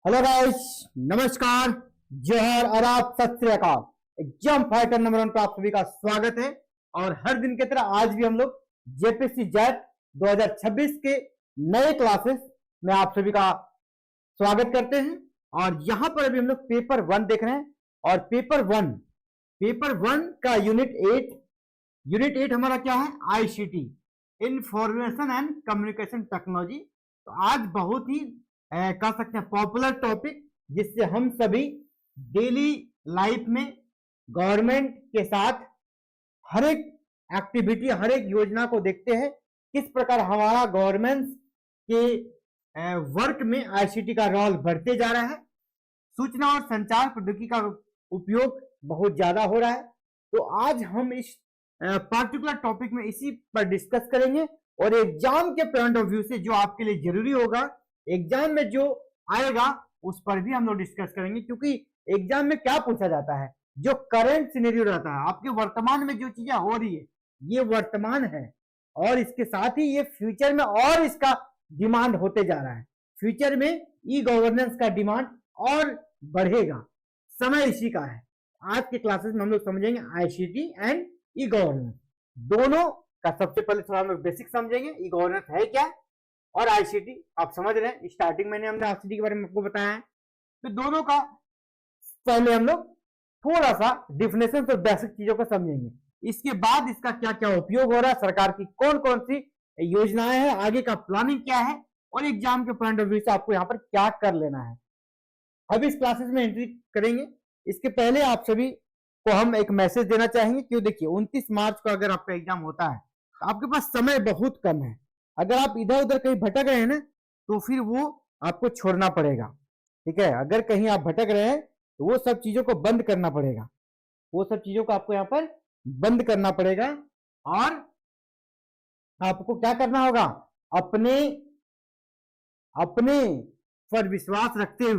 Hello guys, नमस्कार, जोहर, आदाब, सत श्री अकाल। एग्जाम फाइटर नंबर 1 पर आप सभी का स्वागत है। और हर दिन की तरह आज भी हम लोग जेपीएससी जैट 2026 के नए क्लासेस में आप सभी का स्वागत करते हैं। और यहां पर अभी हम लोग पेपर 1 देख रहे हैं। और पेपर वन का यूनिट 8 हमारा क्या है? ICT, information and communication technology. तो आज बहुत ही कह सकते हैं पॉपुलर टॉपिक, जिससे हम सभी डेली लाइफ में गवर्नमेंट के साथ हर एक एक्टिविटी, हर एक योजना को देखते हैं, किस प्रकार हमारा गवर्नमेंट के वर्क में आईसीटी का रोल बढ़ते जा रहा है। सूचना और संचार प्रौद्योगिकी का उपयोग बहुत ज्यादा हो रहा है। तो आज हम इस पर्टिकुलर टॉपिक में इसी पर डिस्कस करेंगे। और एग्जाम के पॉइंट ऑफ व्यू से जो आपके लिए जरूरी होगा, एग्जाम में जो आएगा उस पर भी हम लोग डिस्कस करेंगे। क्योंकि एग्जाम में क्या पूछा जाता है, जो करंट सिनेरियो रहता है, आपके वर्तमान में जो चीजें हो रही है, ये वर्तमान है। और इसके साथ ही ये फ्यूचर में और इसका डिमांड होते जा रहा है। फ्यूचर में ई गवर्नेंस का डिमांड और बढ़ेगा। समय इसी का है। आज के क्लासेस में हम लोग समझेंगे आईसीटी एंड ई गवर्नेंस, दोनों का सबसे पहले थोड़ा हम लोग बेसिक समझेंगे। ई गवर्नेंस है क्या और आईसीटी आप समझ रहे हैं। स्टार्टिंग में हमने आईसीटी के बारे में आपको बताया है। तो दोनों का पहले हम लोग थोड़ा सा डिफिनेशन और बेसिक चीजों को समझेंगे। इसके बाद इसका क्या क्या उपयोग हो रहा है, सरकार की कौन कौन सी योजनाएं हैं, आगे का प्लानिंग क्या है, और एग्जाम के पॉइंट ऑफ व्यू से आपको यहाँ पर क्या कर लेना है। अब इस क्लासेस में एंट्री करेंगे। इसके पहले आप सभी को हम एक मैसेज देना चाहेंगे। क्यों? देखिए, 29 मार्च को अगर आपका एग्जाम होता है तो आपके पास समय बहुत कम है। अगर आप इधर उधर कहीं भटक रहे हैं ना, तो फिर वो आपको छोड़ना पड़ेगा। ठीक है, अगर कहीं आप भटक रहे हैं तो वो सब चीजों को बंद करना पड़ेगा। वो सब चीजों को आपको यहाँ पर बंद करना पड़ेगा। और आपको क्या करना होगा? अपने पर विश्वास रखते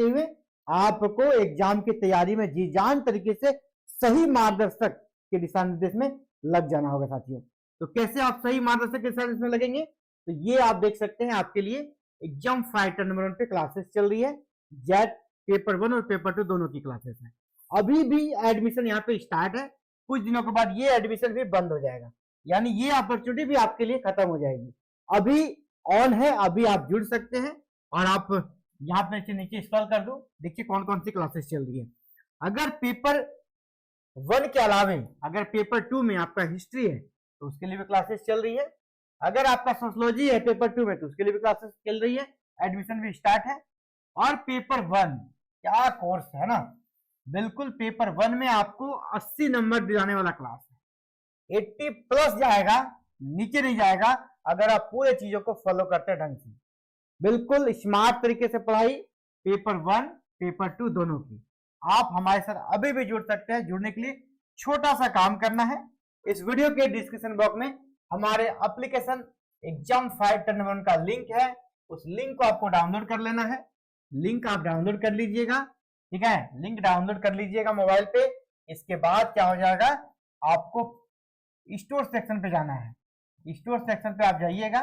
हुए आपको एग्जाम की तैयारी में जी जान तरीके से सही मार्गदर्शक के दिशा निर्देश में लग जाना होगा साथियों। तो कैसे आप सही मार्गदर्शक के साथ इसमें लगेंगे? तो ये आप देख सकते हैं, आपके लिए एग्जाम फाइटर नंबर 1 पे क्लासेस चल रही है। जेट पेपर 1 और पेपर 2 दोनों की क्लासेस हैं। अभी भी एडमिशन यहाँ पे स्टार्ट है। कुछ दिनों के बाद ये एडमिशन भी बंद हो जाएगा, यानी ये अपॉर्चुनिटी भी आपके लिए खत्म हो जाएगी। अभी ऑन है, अभी आप जुड़ सकते हैं। और आप यहाँ पे नीचे स्क्रॉल कर दो, देखिए कौन कौन सी क्लासेस चल रही है। अगर पेपर 1 के अलावे अगर पेपर 2 में आपका हिस्ट्री है तो उसके लिए भी क्लासेस चल रही है। अगर आपका सोशियोलॉजी है पेपर 2 में तो उसके लिए भी क्लासेस चल रही है। एडमिशन भी स्टार्ट है। और पेपर 1 क्या कोर्स है ना, बिल्कुल पेपर 1 में आपको 80 नंबर दिलाने वाला क्लास है। 80 प्लस जाएगा, नीचे नहीं जाएगा, अगर आप पूरे चीजों को फॉलो करते हैं ढंग से। बिल्कुल स्मार्ट तरीके से पढ़ाई, पेपर 1 पेपर 2 दोनों की। आप हमारे साथ अभी भी जुड़ सकते हैं। जुड़ने के लिए छोटा सा काम करना है, इस वीडियो के डिस्क्रिप्शन बॉक्स में हमारे एप्लीकेशन एग्जाम फाइटर नंबर 1 का लिंक है। उस लिंक को आपको डाउनलोड कर लेना है। लिंक आप डाउनलोड कर लीजिएगा। ठीक है, लिंक डाउनलोड कर लीजिएगा मोबाइल पे। इसके बाद क्या हो जाएगा, आपको स्टोर सेक्शन पे जाना है। स्टोर सेक्शन पे आप जाइएगा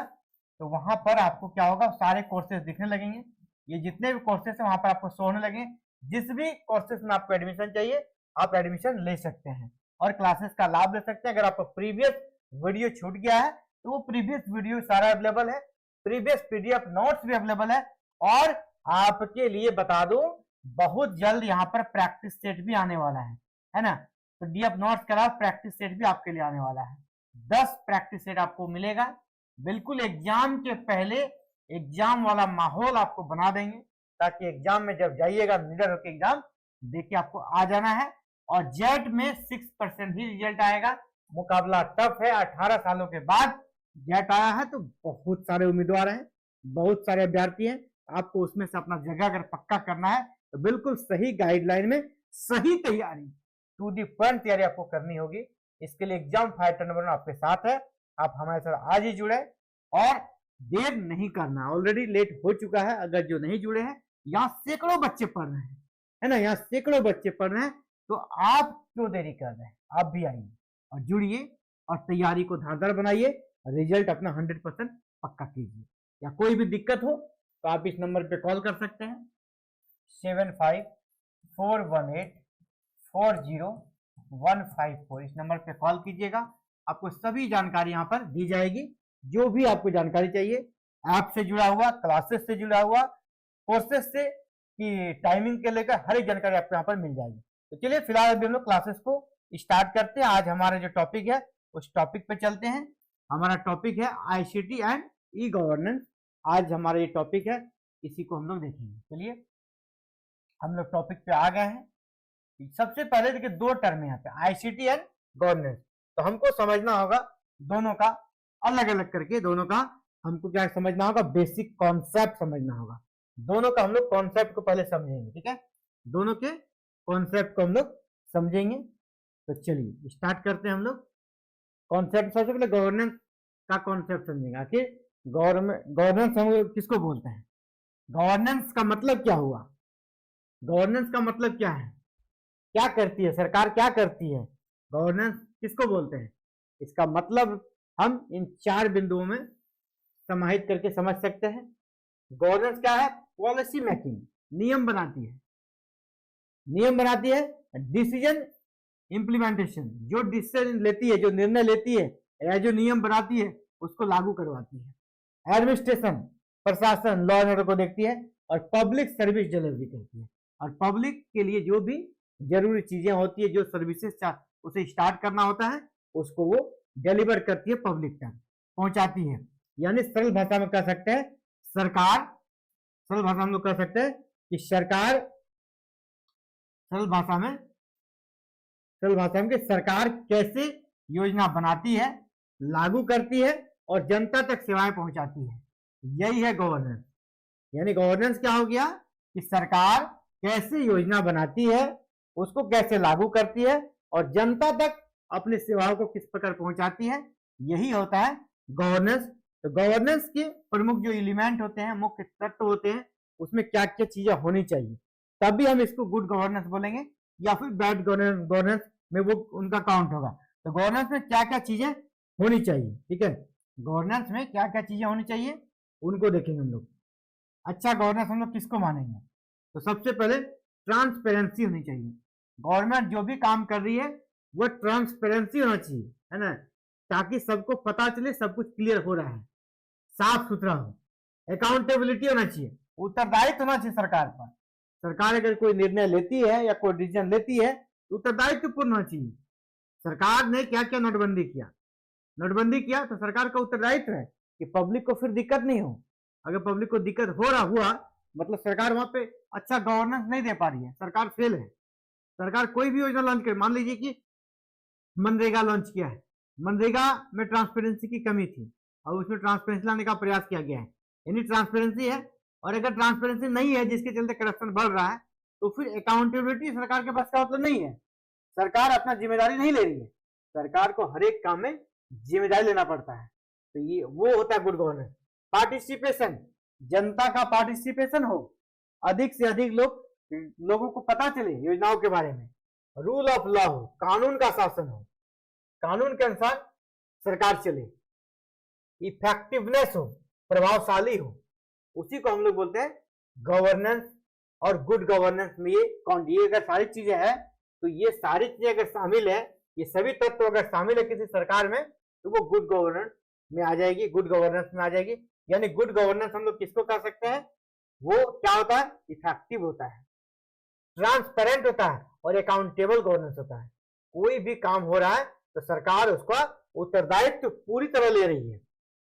तो वहां पर आपको क्या होगा, सारे कोर्सेज दिखने लगेंगे। ये जितने भी कोर्सेज है वहां पर आपको शो होने लगेंगे। जिस भी कोर्सेज में आपको एडमिशन चाहिए आप एडमिशन ले सकते हैं और क्लासेस का लाभ ले सकते हैं। अगर आपको प्रीवियस वीडियो छूट गया है तो वो प्रीवियस वीडियो सारा अवेलेबल है। प्रीवियस पीडीएफ नोट्स भी अवेलेबल है। और आपके लिए बता दूं, बहुत जल्द यहाँ पर प्रैक्टिस सेट भी आने वाला है ना। तो डीएफ नोट्स के अलावा प्रैक्टिस सेट भी आपके लिए आने वाला है। 10 प्रैक्टिस सेट आपको मिलेगा। बिल्कुल एग्जाम के पहले एग्जाम वाला माहौल आपको बना देंगे, ताकि एग्जाम में जब जाइएगा निडर होकर एग्जाम देखिए आपको आ जाना है। और जेट में 6% ही रिजल्ट आएगा। मुकाबला टफ है। 18 सालों के बाद जेट आया है तो बहुत सारे उम्मीदवार हैं, बहुत सारे अभ्यर्थी हैं। आपको उसमें से अपना जगह अगर पक्का करना है तो बिल्कुल सही गाइडलाइन में सही तैयारी, टू दी पॉइंट तैयारी आपको करनी होगी। इसके लिए एग्जाम फाइटर नंबर 1 आपके साथ है। आप हमारे साथ आज ही जुड़े और देर नहीं करना। ऑलरेडी लेट हो चुका है। अगर जो नहीं जुड़े हैं, यहाँ सैकड़ों बच्चे पढ़ रहे हैं, है ना, यहाँ सैकड़ों बच्चे पढ़ रहे हैं। तो आप क्यों देरी कर रहे हैं? आप भी आइए और जुड़िए और तैयारी को धारदार बनाइए। रिजल्ट अपना 100% पक्का कीजिए। या कोई भी दिक्कत हो तो आप इस नंबर पे कॉल कर सकते हैं 7541840154। इस नंबर पे कॉल कीजिएगा, आपको सभी जानकारी यहाँ पर दी जाएगी। जो भी आपको जानकारी चाहिए, ऐप से जुड़ा हुआ, क्लासेस से जुड़ा हुआ, कोर्सेस से कि टाइमिंग के लेकर हर एक जानकारी आपको यहाँ पर मिल जाएगी। तो चलिए फिलहाल अभी हम लोग क्लासेस को स्टार्ट करते हैं। आज हमारा जो टॉपिक है उस टॉपिक पे चलते हैं। हमारा टॉपिक है आईसीटी एंड ई गवर्नेंस। आज हमारा ये टॉपिक है, इसी को हम लोग देखेंगे। चलिए हम लोग टॉपिक पे आ गए हैं। सबसे पहले देखिए दो टर्म यहाँ पे आईसीटी एंड गवर्नेंस, तो हमको समझना होगा दोनों का अलग अलग करके, दोनों का हमको क्या समझना होगा, बेसिक कॉन्सेप्ट समझना होगा। दोनों का हम लोग कॉन्सेप्ट को पहले समझेंगे, ठीक है, दोनों के कॉन्सेप्ट को हम लोग समझेंगे। तो चलिए स्टार्ट करते हैं हम लोग कॉन्सेप्ट। सबसे पहले गवर्नेंस का कॉन्सेप्ट समझेंगे। आखिर गवर्नेंस हम लोग किसको बोलते हैं, गवर्नेंस का मतलब क्या हुआ, गवर्नेंस का मतलब क्या है, क्या करती है सरकार, क्या करती है, गवर्नेंस किसको बोलते हैं, इसका मतलब हम इन 4 बिंदुओं में समाहित करके समझ सकते हैं। गवर्नेंस क्या है, पॉलिसी मेकिंग, नियम बनाती है, नियम बनाती है। डिसीजन इंप्लीमेंटेशन, जो डिसीजन लेती है, जो निर्णय लेती है या जो नियम बनाती है उसको लागू करवाती है। एडमिनिस्ट्रेशन, प्रशासन, लॉ एंड ऑर्डर को देखती है। और पब्लिक सर्विस डिलीवरी करती है, और पब्लिक के लिए जो भी जरूरी चीजें होती है, जो सर्विसेज उसे स्टार्ट करना होता है, उसको वो डिलीवर करती है, पब्लिक तक पहुंचाती है। यानी सरल भाषा में कह सकते हैं सरकार, सरल भाषा में हम लोग कह सकते हैं कि सरकार, सरल भाषा में कि सरकार कैसे योजना बनाती है, लागू करती है और जनता तक सेवाएं पहुंचाती है, यही है गवर्नेंस। यानी गवर्नेंस क्या हो गया कि सरकार कैसे योजना बनाती है, उसको कैसे लागू करती है और जनता तक अपनी सेवाओं को किस प्रकार पहुंचाती है, यही होता है गवर्नेंस। तो गवर्नेंस के प्रमुख जो एलिमेंट होते हैं, मुख्य तत्व होते हैं, उसमें क्या क्या चीजें होनी चाहिए, तभी हम इसको गुड गवर्नेंस बोलेंगे, या फिर बैड गवर्नेंस में वो उनका काउंट होगा। तो गवर्नेंस में क्या क्या चीजें होनी चाहिए, ठीक है, गवर्नेंस में क्या क्या चीजें होनी चाहिए उनको देखेंगे हम लोग। अच्छा गवर्नेंस हम लोग किसको मानेंगे, तो सबसे पहले ट्रांसपेरेंसी होनी चाहिए। गवर्नमेंट जो भी काम कर रही है वो ट्रांसपेरेंसी होना चाहिए, है ना, ताकि सबको पता चले सब कुछ क्लियर हो रहा है, साफ सुथरा हो। अकाउंटेबिलिटी होना चाहिए, उत्तरदायित्व होना चाहिए सरकार पर। सरकार अगर कोई निर्णय लेती है या कोई डिसीजन लेती है तो उत्तरदायित्व पूर्ण होना चाहिए। सरकार ने क्या क्या नोटबंदी किया, नोटबंदी किया तो सरकार का उत्तरदायित्व है कि पब्लिक को फिर दिक्कत नहीं हो। अगर पब्लिक को दिक्कत हो रहा हुआ मतलब सरकार वहां पे अच्छा गवर्नेंस नहीं दे पा रही है, सरकार फेल है। सरकार कोई भी योजना लॉन्च करे, मान लीजिए कि मनरेगा लॉन्च किया है, मनरेगा में ट्रांसपेरेंसी की कमी थी और उसमें ट्रांसपेरेंसी लाने का प्रयास किया गया है, यानी ट्रांसपेरेंसी है, और अगर ट्रांसपेरेंसी नहीं है जिसके चलते करप्शन बढ़ रहा है, तो फिर अकाउंटेबिलिटी सरकार के पास का मतलब नहीं है, सरकार अपना जिम्मेदारी नहीं ले रही है। सरकार को हर एक काम में जिम्मेदारी लेना पड़ता है, तो ये वो होता है गुड गवर्नेंस। पार्टिसिपेशन, जनता का पार्टिसिपेशन हो, अधिक से अधिक लोगों को पता चले योजनाओं के बारे में। रूल ऑफ लॉ हो, कानून का शासन हो, कानून के अनुसार सरकार चले। इफेक्टिवनेस हो, प्रभावशाली हो, उसी को हम लोग बोलते हैं गवर्नेंस। और गुड गवर्नेंस में ये अगर सारी चीजें हैं, तो ये सारी चीजें अगर शामिल है, ये सभी तत्व अगर शामिल है किसी सरकार में, तो वो गुड गवर्नेंस में आ जाएगी, गुड गवर्नेंस में आ जाएगी। यानी गुड गवर्नेंस हम लोग किसको कह सकते हैं, वो क्या होता है, इफेक्टिव होता है, ट्रांसपेरेंट होता है और अकाउंटेबल गवर्नेंस होता है। कोई भी काम हो रहा है तो सरकार उसका उत्तरदायित्व पूरी तरह ले रही है,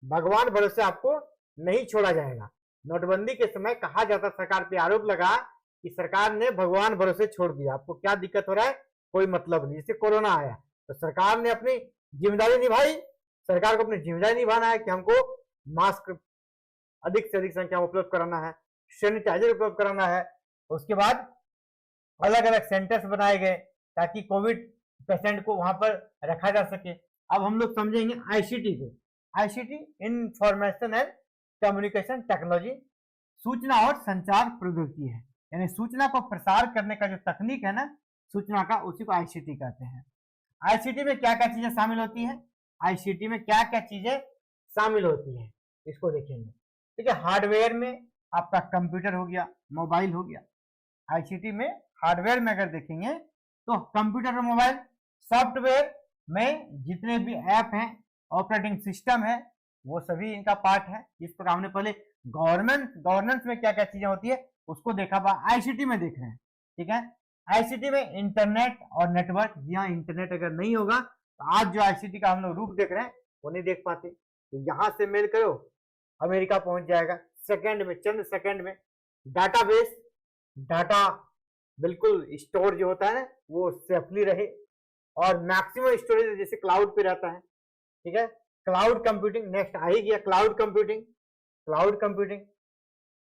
भगवान भरोसे आपको नहीं छोड़ा जाएगा। नोटबंदी के समय कहा जाता, सरकार पे आरोप लगा कि सरकार ने भगवान भरोसे छोड़ दिया, आपको क्या दिक्कत हो रहा है कोई मतलब नहीं। जैसे कोरोना आया तो सरकार ने अपनी जिम्मेदारी निभाई, सरकार को अपनी जिम्मेदारी निभाना है कि हमको मास्क अधिक से अधिक संख्या में उपलब्ध कराना है, सैनिटाइजर उपलब्ध कराना है। उसके बाद अलग अलग सेंटर्स बनाए गए ताकि कोविड पेशेंट को वहां पर रखा जा सके। अब हम लोग समझेंगे आईसीटी को। ICT information and communication technology, सूचना और संचार प्रौद्योगिकी है, यानी सूचना को प्रसार करने का जो तकनीक है ना सूचना का, उसी को आईसीटी कहते हैं। आईसीटी में क्या क्या चीजें शामिल होती हैं, आईसीटी में क्या क्या चीजें शामिल होती हैं इसको देखेंगे। ठीक है, हार्डवेयर में आपका कंप्यूटर हो गया, मोबाइल हो गया। आईसीटी में हार्डवेयर में अगर देखेंगे तो कंप्यूटर और मोबाइल, सॉफ्टवेयर में जितने भी ऐप हैं, ऑपरेटिंग सिस्टम है, वो सभी इनका पार्ट है। इस पर हमने पहले गवर्नेंस में क्या क्या चीजें होती है उसको देखा, आईसीटी में देख रहे हैं, ठीक है। आईसीटी में इंटरनेट और नेटवर्क, यहाँ इंटरनेट अगर नहीं होगा तो आज जो आईसीटी का हम लोग रूप देख रहे हैं वो नहीं देख पाते। तो यहां से मेल करो, अमेरिका पहुंच जाएगा सेकंड में, चंद सेकंड में। डाटाबेस, डाटा बिल्कुल स्टोर जो होता है ना वो सेफली रहे, और मैक्सिमम स्टोरेज जैसे क्लाउड पे रहता है, ठीक है। क्लाउड कंप्यूटिंग नेक्स्ट आ ही गया। क्लाउड कंप्यूटिंग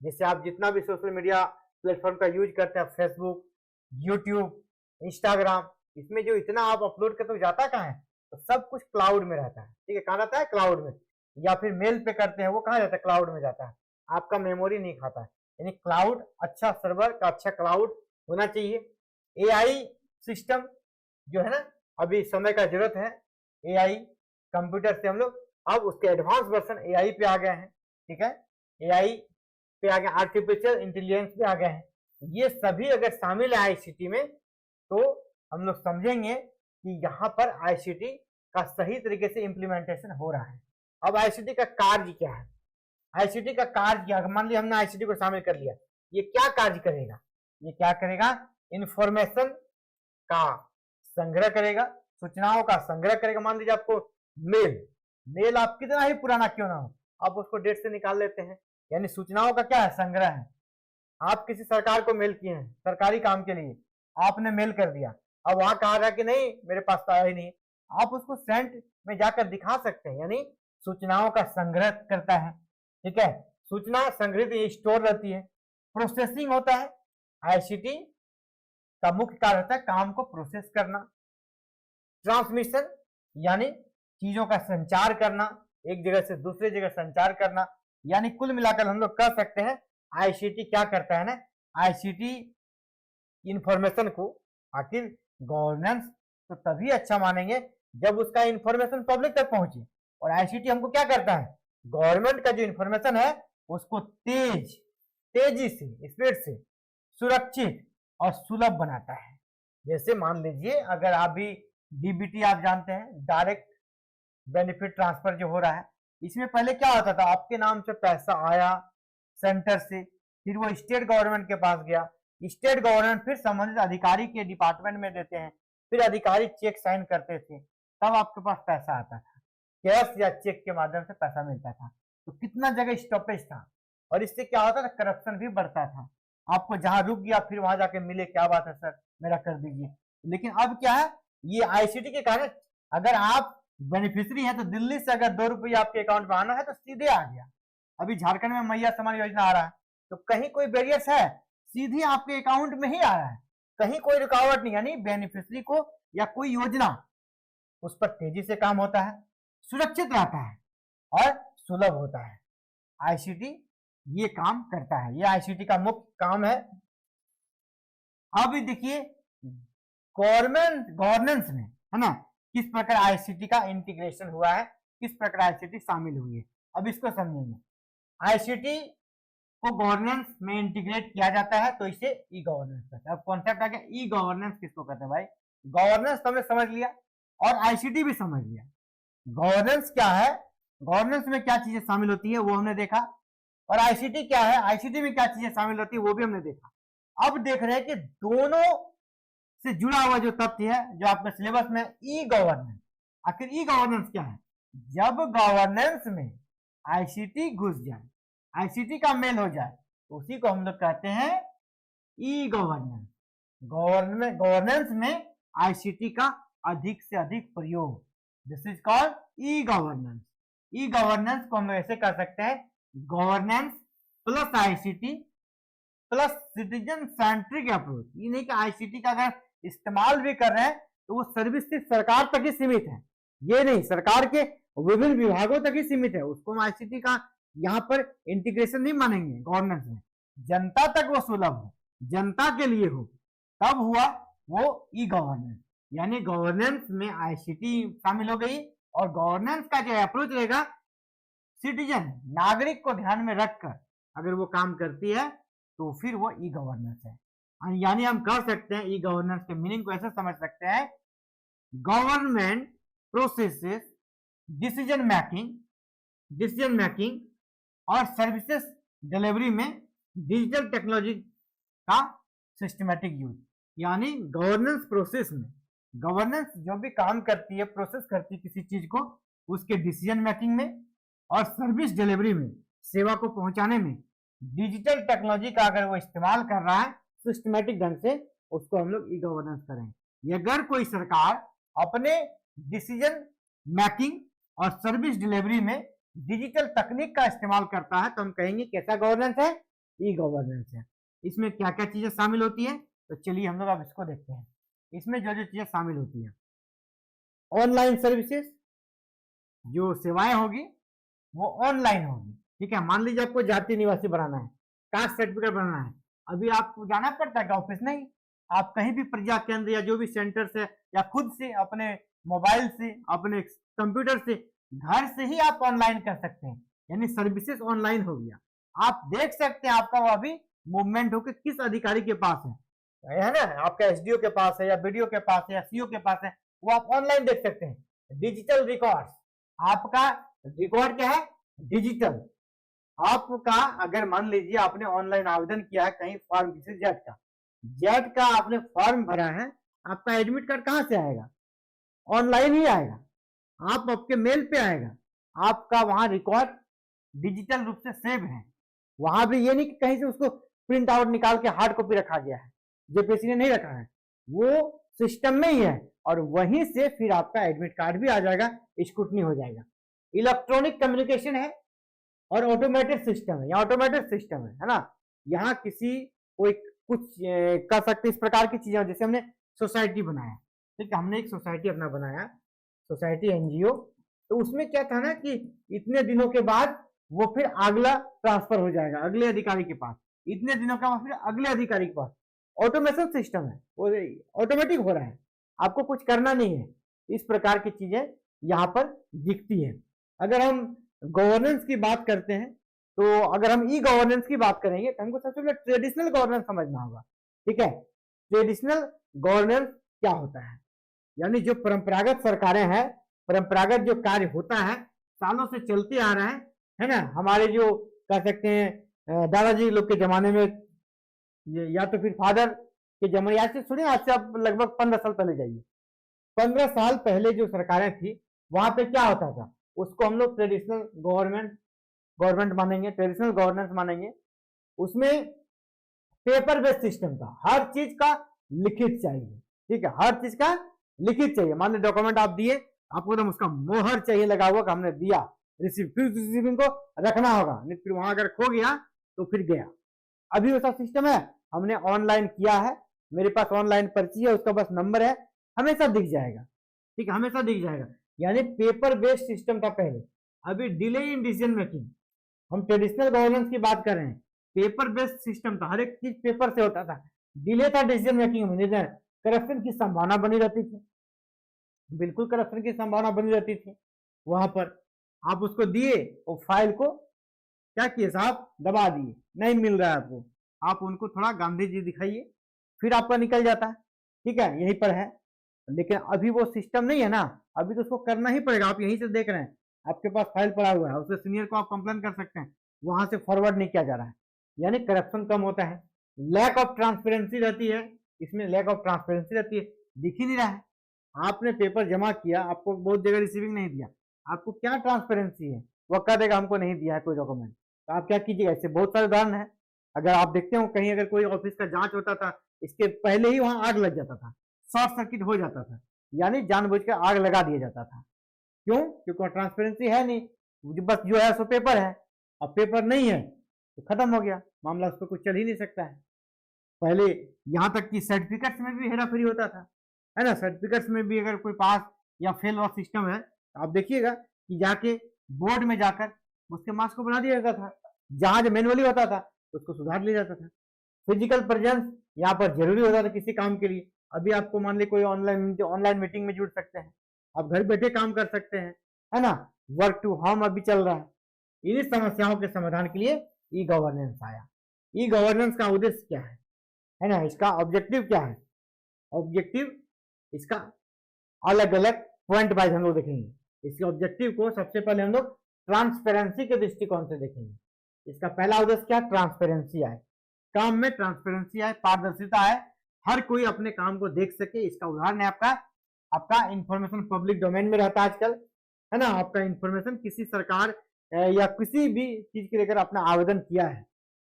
जिससे आप जितना भी सोशल मीडिया प्लेटफॉर्म का यूज करते हैं, फेसबुक, यूट्यूब, इंस्टाग्राम, इसमें जो इतना आप अपलोड करते हो जाता कहाँ है, तो सब कुछ क्लाउड में रहता है, ठीक है। कहाँ रहता है? क्लाउड में। या फिर मेल पे करते हैं वो कहाँ जाता है? क्लाउड में जाता है, आपका मेमोरी नहीं खाता है। यानी क्लाउड, अच्छा सर्वर का अच्छा क्लाउड होना चाहिए। एआई सिस्टम जो है ना, अभी समय का जरूरत है। एआई कंप्यूटर से हम लोग अब उसके एडवांस वर्जन एआई पे आ गए हैं, ठीक है। एआई पे आ गए, आर्टिफिशियल इंटेलिजेंस पे आ गए हैं। ये सभी अगर शामिल है आईसीटी में तो हम लोग समझेंगे कि यहाँ पर आईसीटी का सही तरीके से इम्प्लीमेंटेशन हो रहा है। अब आईसीटी का कार्य क्या है? आईसीटी का कार्य क्या? मान लिया हमने आईसीटी को शामिल कर लिया, ये क्या कार्य करेगा? ये क्या करेगा? इंफॉर्मेशन का संग्रह करेगा, सूचनाओं का संग्रह करेगा। मान लीजिए आपको मेल आप कितना ही पुराना क्यों ना हो, आप उसको डेट से निकाल लेते हैं, यानी सूचनाओं का क्या है? संग्रह है। आप किसी सरकार को मेल किए हैं सरकारी काम के लिए, आपने मेल कर दिया, अब वहां कहा रहा कि नहीं मेरे पास तो आया ही नहीं, आप उसको सेंट में जाकर दिखा सकते हैं, यानी सूचनाओं का संग्रह करता है, ठीक है। सूचना संग्रहित स्टोर रहती है। प्रोसेसिंग होता है, आईसीटी का मुख्य कार्य होता है काम को प्रोसेस करना। ट्रांसमिशन यानी चीजों का संचार करना, एक जगह से दूसरी जगह संचार करना। यानी कुल मिलाकर हम लोग कह सकते हैं आईसीटी क्या करता है ना, आईसीटी इंफॉर्मेशन को, आखिर गवर्नेंस तो तभी अच्छा मानेंगे जब उसका इंफॉर्मेशन पब्लिक तक पहुंचे। और आईसीटी हमको क्या करता है? गवर्नमेंट का जो इंफॉर्मेशन है उसको तेजी से, स्पीड से, सुरक्षित और सुलभ बनाता है। जैसे मान लीजिए अगर आप भी डीबीटी आप जानते हैं, डायरेक्ट बेनिफिट ट्रांसफर जो हो रहा है, इसमें पहले क्या होता था? आपके नाम से पैसा आया सेंटर से, फिर वो स्टेट गवर्नमेंट के पास गया, स्टेट गवर्नमेंट फिर संबंधित अधिकारी के डिपार्टमेंट में देते हैं, फिर अधिकारी चेक साइन करते थे, तब आपके पास पैसा आता था, कैश या चेक के माध्यम से पैसा मिलता था। तो कितना जगह स्टॉपेज था, और इससे क्या होता था? करप्शन भी बढ़ता था। आपको जहां रुक गया फिर वहां जाके मिले, क्या बात है सर मेरा कर दीजिए। लेकिन अब क्या है, ये आईसीटी के कारण अगर आप बेनिफिशियरी है तो दिल्ली से अगर 2 रुपये आपके अकाउंट में आना है तो सीधे आ गया। अभी झारखंड में मैया समान योजना आ रहा है, तो कहीं कोई बैरियर्स है? सीधे आपके अकाउंट में ही आ रहा है, कहीं कोई रुकावट नहीं। यानी बेनिफिशियरी को या कोई योजना उस पर तेजी से काम होता है, सुरक्षित रहता है और सुलभ होता है। आईसीटी ये काम करता है, ये आईसीटी का मुख्य काम है। अब देखिए गवर्नेंस में है ना, किस प्रकार आईसीटी का इंटीग्रेशन हुआ है, किस प्रकार आईसीटी शामिल हुई है, अब इसको समझेंगे। आईसीटी को गवर्नेंस में इंटीग्रेट किया जाता है तो इसे ई गवर्नेंस कहते हैं। अब कॉन्सेप्ट आ गया, ई गवर्नेंस किसको कहते हैं भाई? गवर्नेंस तो हमने समझ लिया और आईसीटी भी समझ लिया। गवर्नेंस क्या है, गवर्नेंस में क्या चीजें शामिल होती है वो हमने देखा, और आईसीटी क्या है, आईसीटी में क्या चीजें शामिल होती है वो भी हमने देखा। अब देख रहे हैं कि दोनों से जुड़ा हुआ जो तथ्य है जो आपके सिलेबस में, ई गवर्नेंस। आखिर ई गवर्नेंस क्या है? जब गवर्नेंस में आईसीटी घुस जाए, आईसीटी का मेल हो जाए, तो उसी को हम लोग कहते हैं ई गवर्नेंस। गवर्नेंस में आईसीटी का अधिक से अधिक प्रयोग, this is called e governance. E governance को हम लोग ऐसे कर सकते हैं, governance plus ICT plus citizen centric approach. ये नहीं कि आईसीटी का अगर इस्तेमाल भी कर रहे हैं तो वो सर्विस सिर्फ सरकार तक ही सीमित है, ये नहीं सरकार के विभिन्न विभागों तक ही सीमित है, उसको हम आईसीटी का यहाँ पर इंटीग्रेशन नहीं मानेंगे। गवर्नेंस में जनता तक वो सुलभ हो, जनता के लिए हो, तब हुआ वो ई गवर्नेंस। यानी गवर्नेंस में आईसीटी शामिल हो गई, और गवर्नेंस का जो अप्रोच रहेगा सिटीजन, नागरिक को ध्यान में रखकर, अगर वो काम करती है तो फिर वो ई गवर्नेंस है। यानी हम कह सकते हैं ई गवर्नेंस के मीनिंग को ऐसे समझ सकते हैं, गवर्नमेंट प्रोसेसेस डिसीजन मेकिंग और सर्विसेज डिलीवरी में डिजिटल टेक्नोलॉजी का सिस्टमेटिक यूज। यानी गवर्नेंस प्रोसेस में, गवर्नेंस जो भी काम करती है, प्रोसेस करती है किसी चीज को, उसके डिसीजन मेकिंग में और सर्विस डिलीवरी में, सेवा को पहुंचाने में डिजिटल टेक्नोलॉजी का अगर वो इस्तेमाल कर रहा है सिस्टमेटिक ढंग से, उसको हम लोग ई गवर्नेंस करेंगे। अगर कोई सरकार अपने डिसीजन मेकिंग और सर्विस डिलीवरी में डिजिटल तकनीक का इस्तेमाल करता है तो हम कहेंगे कैसा गवर्नेंस है, ई गवर्नेंस है। इसमें क्या क्या चीजें शामिल होती है, तो चलिए हम लोग अब इसको देखते हैं। इसमें जो जो चीजें शामिल होती है, ऑनलाइन सर्विसेज, जो सेवाएं होगी वो ऑनलाइन होगी। ठीक है, मान लीजिए आपको जाति निवासी बनाना है, कास्ट सर्टिफिकेट बनाना है, अभी आपको जाना पड़ता है ऑफिस? नहीं, आप कहीं भी प्रजा केंद्र या जो भी सेंटर से या खुद से अपने मोबाइल से, अपने कंप्यूटर से, घर से ही आप ऑनलाइन कर सकते हैं। यानी सर्विसेज ऑनलाइन हो गया। आप देख सकते हैं आपका वो अभी मूवमेंट होकर किस अधिकारी के पास है ना, आपका एसडीओ के पास है या बीडीओ के पास है या सीओ के पास है, वो आप ऑनलाइन देख सकते हैं। डिजिटल रिकॉर्ड, आपका रिकॉर्ड क्या है, डिजिटल। आपका अगर मान लीजिए आपने ऑनलाइन आवेदन किया है कहीं फॉर्म, किसी जेट का आपने फॉर्म भरा है, आपका एडमिट कार्ड कहां से आएगा, ऑनलाइन ही आएगा, आप आपके मेल पे आएगा। आपका वहां रिकॉर्ड डिजिटल रूप से सेव है। वहां भी ये नहीं कि कहीं से उसको प्रिंट आउट निकाल के हार्ड कॉपी रखा गया है, जेपीसी ने नहीं रखा है, वो सिस्टम में ही है और वहीं से फिर आपका एडमिट कार्ड भी आ जाएगा, स्क्रूटनी हो जाएगा। इलेक्ट्रॉनिक कम्युनिकेशन है और ऑटोमेटेड सिस्टम है, यहाँ ऑटोमेटेड सिस्टम है ना। यहाँ किसी कोई कुछ कर सकते इस प्रकार की चीजें, जैसे हमने सोसाइटी बनाया, ठीक है, हमने एक सोसाइटी अपना बनाया, सोसाइटी एनजीओ, तो उसमें क्या था ना कि इतने दिनों के बाद वो फिर अगला ट्रांसफर हो जाएगा अगले अधिकारी के पास, इतने दिनों के बाद फिर अगले अधिकारी के पास। ऑटोमेशन सिस्टम है, वो ऑटोमेटिक हो रहा है, आपको कुछ करना नहीं है। इस प्रकार की चीजें यहाँ पर दिखती है। अगर हम गवर्नेंस की बात करते हैं, तो अगर हम ई गवर्नेंस की बात करेंगे तो हमको सबसे पहले ट्रेडिशनल गवर्नेंस समझना होगा। ठीक है, ट्रेडिशनल गवर्नेंस क्या होता है, यानी जो परंपरागत सरकारें हैं, परंपरागत जो कार्य होता है, सालों से चलते आ रहा है ना। हमारे जो कह सकते हैं दादाजी लोग के जमाने में, या तो फिर फादर के जमाने, आज से सुनिए, आज से आप लगभग 15 साल पहले जाइए, 15 साल पहले जो सरकारें थी वहां पे क्या होता था, उसको हम लोग ट्रेडिशनल गवर्नमेंट मानेंगे, ट्रेडिशनल गवर्नेंस मानेंगे। उसमें पेपर बेस्ड सिस्टम था, हर चीज का लिखित चाहिए। ठीक है, हर चीज का लिखित चाहिए। मान लो डॉक्यूमेंट आप दिए, आपको एकदम उसका मोहर चाहिए लगा हुआ कि हमने दिया, रिसीव, फिर रिसीविंग को रखना होगा, नहीं फिर वहां अगर खो गया तो फिर गया। अभी वैसा सिस्टम है, हमने ऑनलाइन किया है, मेरे पास ऑनलाइन पर्ची है, उसका बस नंबर है, हमेशा दिख जाएगा। ठीक है, हमेशा दिख जाएगा। यानी पेपर बेस्ड सिस्टम था पहले। अभी डिले इन डिसीजन मेकिंग, हम ट्रेडिशनल गवर्नेंस की बात कर रहे हैं, पेपर बेस्ड सिस्टम था, हर एक चीज पेपर से होता था, डिले था डिसीजन मेकिंग में, करप्शन की संभावना बनी रहती थी, बिल्कुल करप्शन की संभावना बनी रहती थी। वहां पर आप उसको दिए, वो फाइल को क्या किए साहब, दबा दिए, नहीं मिल रहा है आपको, आप उनको थोड़ा गांधी जी दिखाइए, फिर आपका निकल जाता है। ठीक है, यहीं पर है। लेकिन अभी वो सिस्टम नहीं है ना, अभी तो उसको करना ही पड़ेगा। आप यहीं से देख रहे हैं, आपके पास फाइल पड़ा हुआ है, उससे सीनियर को आप कंप्लेन कर सकते हैं, वहां से फॉरवर्ड नहीं किया जा रहा है, यानी करप्शन कम होता है। लैक ऑफ ट्रांसपेरेंसी रहती है, इसमें लैक ऑफ ट्रांसपेरेंसी रहती है, दिख ही नहीं रहा है। आपने पेपर जमा किया, आपको बहुत जगह रिसीविंग नहीं दिया, आपको क्या ट्रांसपेरेंसी है, वो कह देगा हमको नहीं दिया है कोई डॉक्यूमेंट, तो आप क्या कीजिएगा। ऐसे बहुत सारे उदाहरण है। अगर आप देखते हो कहीं अगर कोई ऑफिस का जांच होता था, इसके पहले ही वहां आग लग जाता था, शॉर्ट सर्किट हो जाता था, यानी जानबूझकर आग लगा दिया जाता था। क्यों? क्योंकि ट्रांसपेरेंसी है नहीं, बस जो है सो पेपर है, अब पेपर नहीं है तो खत्म हो गया मामला, उस पर कुछ चल ही नहीं सकता है। पहले यहां तक कि सर्टिफिकेट्स में भी हेरा फेरी होता था, है ना। सर्टिफिकेट्स में भी अगर कोई पास या फेल वाला सिस्टम है, आप देखिएगा कि जाके बोर्ड में जाकर उसके मार्क्स को बढ़ा दिया जाता था, जहां जो मैनुअली होता था उसको सुधार लिया जाता था। फिजिकल प्रेजेंस यहाँ पर जरूरी होता था किसी काम के लिए। अभी आपको मान ली कोई ऑनलाइन मीटिंग में जुड़ सकते हैं, आप घर बैठे काम कर सकते हैं, है ना। वर्क टू होम अभी चल रहा है। इन्हीं समस्याओं के समाधान के लिए ई गवर्नेंस आया। ई गवर्नेंस का उद्देश्य क्या है ना, इसका ऑब्जेक्टिव क्या है, ऑब्जेक्टिव इसका अलग अलग पॉइंट वाइज हम लोग देखेंगे। इसके ऑब्जेक्टिव को सबसे पहले हम लोग ट्रांसपेरेंसी के दृष्टिकोण से देखेंगे। इसका पहला उद्देश्य क्या, ट्रांसपेरेंसी आए, काम में ट्रांसपेरेंसी आए, पारदर्शिता आए, हर कोई अपने काम को देख सके। इसका उदाहरण है आपका इंफॉर्मेशन पब्लिक डोमेन में रहता है आजकल, है ना। आपका इंफॉर्मेशन किसी सरकार या किसी भी चीज के लेकर अपना आवेदन किया है,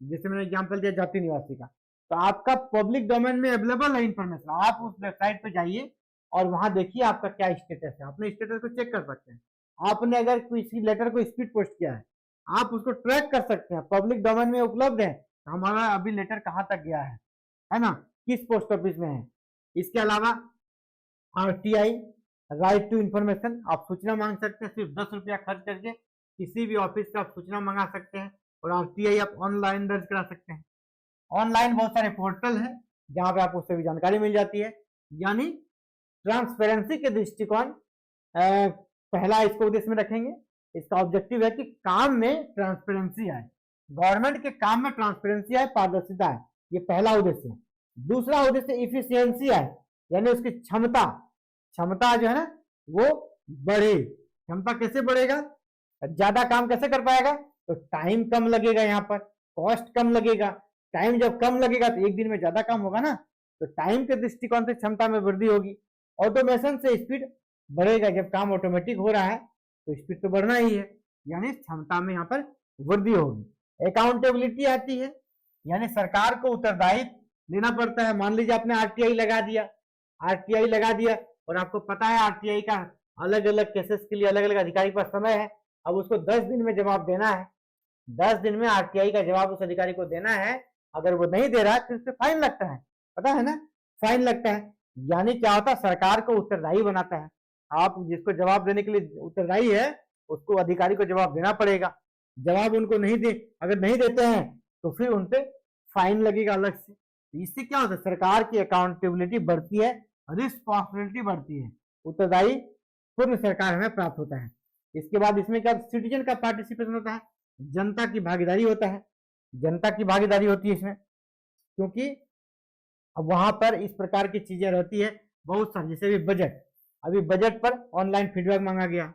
जैसे मैंने एग्जाम्पल दिया जाति निवासी का, तो आपका पब्लिक डोमेन में अवेलेबल है इंफॉर्मेशन। आप उस वेबसाइट पे जाइए और वहां देखिए आपका क्या स्टेटस है, अपने स्टेटस को चेक कर सकते हैं। आपने अगर किसी लेटर को स्पीड पोस्ट किया है, आप उसको ट्रैक कर सकते हैं, पब्लिक डोमेन में उपलब्ध है हमारा अभी लेटर कहाँ तक गया है ना, किस पोस्ट ऑफिस में है। इसके अलावा RTI, राइट टू इंफॉर्मेशन, आप सूचना मांग सकते हैं, सिर्फ 10 रुपया खर्च करके किसी भी ऑफिस से आप सूचना मंगा सकते हैं। और RTI आप ऑनलाइन दर्ज करा सकते हैं। ऑनलाइन बहुत सारे पोर्टल है जहां पे आपको उससे भी जानकारी मिल जाती है। यानी ट्रांसपेरेंसी के दृष्टिकोण पहला इसको उद्देश्य में रखेंगे। इसका ऑब्जेक्टिव है कि काम में ट्रांसपेरेंसी आए, गवर्नमेंट के काम में ट्रांसपेरेंसी आए, पारदर्शिता आए, ये पहला उद्देश्य है। दूसरा उद्देश्य इफिशियंसी आए, यानी उसकी क्षमता जो है ना वो बढ़े। क्षमता कैसे बढ़ेगा, ज्यादा काम कैसे कर पाएगा, तो टाइम कम लगेगा, यहाँ पर कॉस्ट कम लगेगा। टाइम जब कम लगेगा तो एक दिन में ज्यादा काम होगा ना, तो टाइम के दृष्टिकोण से क्षमता में वृद्धि होगी। ऑटोमेशन से स्पीड बढ़ेगा, जब काम ऑटोमेटिक हो रहा है तो स्पीड तो बढ़ना ही है, यानी क्षमता में यहाँ पर वृद्धि होगी। अकाउंटेबिलिटी आती है, यानी सरकार को उत्तरदायित्व लेना पड़ता है। मान लीजिए आपने RTI लगा दिया और आपको पता है RTI का अलग अलग केसेस के लिए अलग अलग अधिकारी पर समय है, अब उसको 10 दिन में जवाब देना है। 10 दिन में RTI का जवाब उस अधिकारी को देना है। अगर वो नहीं दे रहा है तो उस पर फाइन लगता है, पता है ना, फाइन लगता है। यानी क्या होता है, सरकार को उत्तरदायी बनाता है। आप जिसको जवाब देने के लिए उत्तरदायी है उसको अधिकारी को जवाब देना पड़ेगा। जवाब उनको अगर नहीं देते हैं तो फिर उनपे फाइन लगेगा अलग से। इससे क्या होता है, सरकार की अकाउंटेबिलिटी बढ़ती है, रिस्पॉन्सिबिलिटी बढ़ती है, उत्तरदायी पूर्ण सरकार हमें प्राप्त होता है। इसके बाद इसमें क्या, सिटीजन का पार्टिसिपेशन होता है, जनता की भागीदारी होता है, जनता की भागीदारी होती है इसमें, क्योंकि अब वहां पर इस प्रकार की चीजें रहती है बहुत सारी, जैसे भी बजट, अभी बजट पर ऑनलाइन फीडबैक मांगा गया,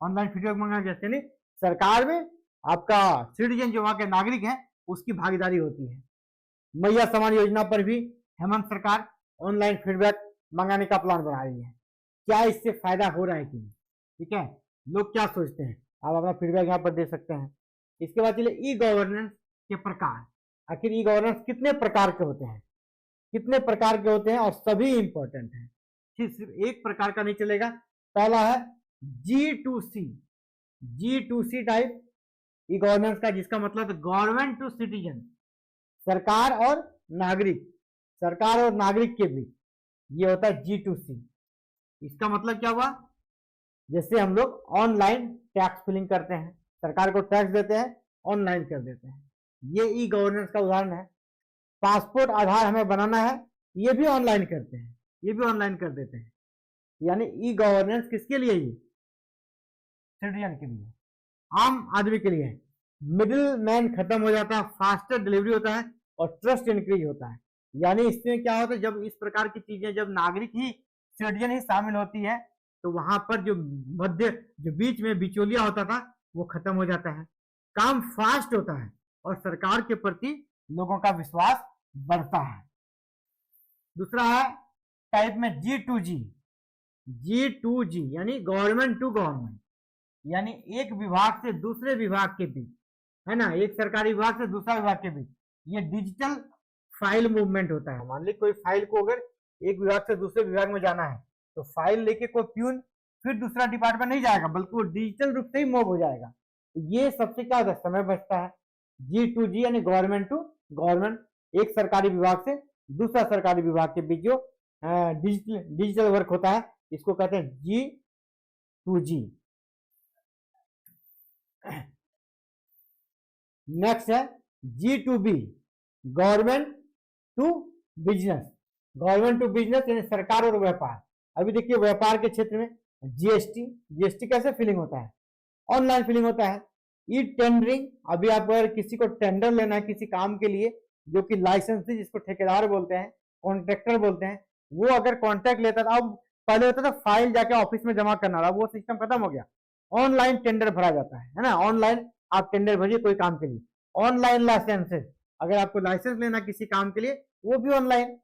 यानी सरकार में आपका सिटीजन जो वहां के नागरिक है उसकी भागीदारी होती है। मैया समान योजना पर भी हेमंत सरकार ऑनलाइन फीडबैक मंगाने का प्लान बना रही है। क्या इससे फायदा हो रहा है कि नहीं, ठीक है, लोग क्या सोचते हैं, आप अपना फीडबैक यहाँ पर दे सकते हैं। इसके बाद चलिए ई गवर्नेंस के प्रकार। आखिर ई गवर्नेंस कितने प्रकार के होते हैं, और सभी इंपॉर्टेंट हैं, सिर्फ एक प्रकार का नहीं चलेगा। पहला है G2C टाइप ई गवर्नेंस का, जिसका मतलब गवर्नमेंट टू सिटीजन, सरकार और नागरिक के बीच, ये होता है G2C। इसका मतलब क्या हुआ, जैसे हम लोग ऑनलाइन टैक्स फिलिंग करते हैं, सरकार को टैक्स देते हैं, ऑनलाइन कर देते हैं, ये ई गवर्नेंस का उदाहरण है। पासपोर्ट आधार हमें बनाना है, ये भी ऑनलाइन करते हैं, ये भी ऑनलाइन कर देते हैं। यानी ई गवर्नेंस किसके लिए, ये सिटीजन के लिए, आम आदमी के लिए। मिडिल मैन खत्म हो जाता है, फास्टर डिलीवरी होता है और ट्रस्ट इंक्रीज होता है। यानी इसमें क्या होता है, जब इस प्रकार की चीजें, जब नागरिक ही सिटीजन ही शामिल होती है तो वहां पर जो बीच में बिचौलिया होता था वो खत्म हो जाता है, काम फास्ट होता है और सरकार के प्रति लोगों का विश्वास बढ़ता है। दूसरा है टाइप में G2G यानी गवर्नमेंट टू गवर्नमेंट, यानी एक विभाग से दूसरे विभाग के बीच, है ना, एक सरकारी विभाग से दूसरा विभाग के बीच, ये डिजिटल फाइल मूवमेंट होता है। मान ली कोई फाइल को अगर एक विभाग से दूसरे विभाग में जाना है तो फाइल लेके कोई प्यून फिर दूसरा डिपार्टमेंट नहीं जाएगा, बल्कि वो डिजिटल रूप से ही मूव हो जाएगा। तो ये सबसे क्या होता है, समय बचता है। G2G यानी गवर्नमेंट टू गवर्नमेंट, एक सरकारी विभाग से दूसरा सरकारी विभाग के बीच जो डिजिटल वर्क होता है, इसको कहते हैं G2G। नेक्स्ट है G2B गवर्नमेंट टू बिजनेस यानी सरकार और व्यापार। अभी देखिए व्यापार के क्षेत्र में जीएसटी कैसे फिलिंग होता है, ऑनलाइन फिलिंग होता है। ई टेंडरिंग, अभी आप अगर किसी को टेंडर लेना है किसी काम के लिए, जो कि लाइसेंस जिसको ठेकेदार बोलते हैं, कॉन्ट्रैक्टर बोलते हैं, वो अगर कॉन्ट्रैक्ट लेता था, अब पहले होता था फाइल जाके ऑफिस में जमा करना था, वो सिस्टम खत्म हो गया। ऑनलाइन टेंडर भरा जाता है ना, ऑनलाइन आप टेंडर भरिए कोई काम के लिए। ऑनलाइन लाइसेंसेस, अगर आपको लाइसेंस लेना किसी काम के लिए वो भी ऑनलाइन,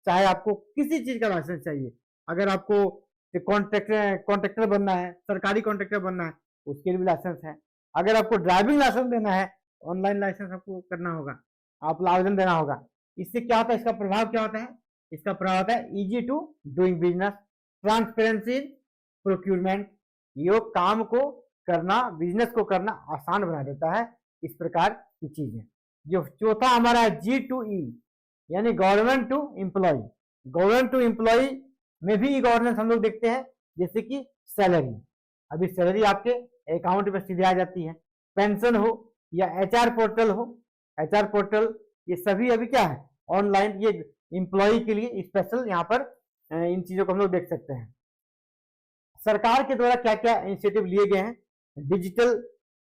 चाहे आपको किसी चीज का लाइसेंस चाहिए, अगर आपको कॉन्ट्रैक्टर बनना है, सरकारी कॉन्ट्रैक्टर बनना है, उसके लिए भी लाइसेंस है। अगर आपको ड्राइविंग लाइसेंस लेना है, ऑनलाइन लाइसेंस आपको करना होगा, आप आवेदन देना होगा। इससे क्या होता है, इसका प्रभाव क्या होता है, इसका प्रभाव होता है easy to doing business, transparency, procurement, ये काम को करना, बिजनेस को करना आसान बना देता है, इस प्रकार की चीजें। जो चौथा हमारा है G2E, यानी government to employ. Government to employ में भी गवर्नेंस हम लोग देखते हैं, जैसे कि सैलरी, अभी सैलरी आपके अकाउंट में सीधे आ जाती है, पेंशन हो या HR पोर्टल हो, HR पोर्टल, ये सभी अभी क्या है ऑनलाइन, ये एम्प्लॉय के लिए स्पेशल यहाँ पर इन चीजों को हम लोग देख सकते हैं। सरकार के द्वारा क्या क्या इनिशिएटिव लिए गए हैं डिजिटल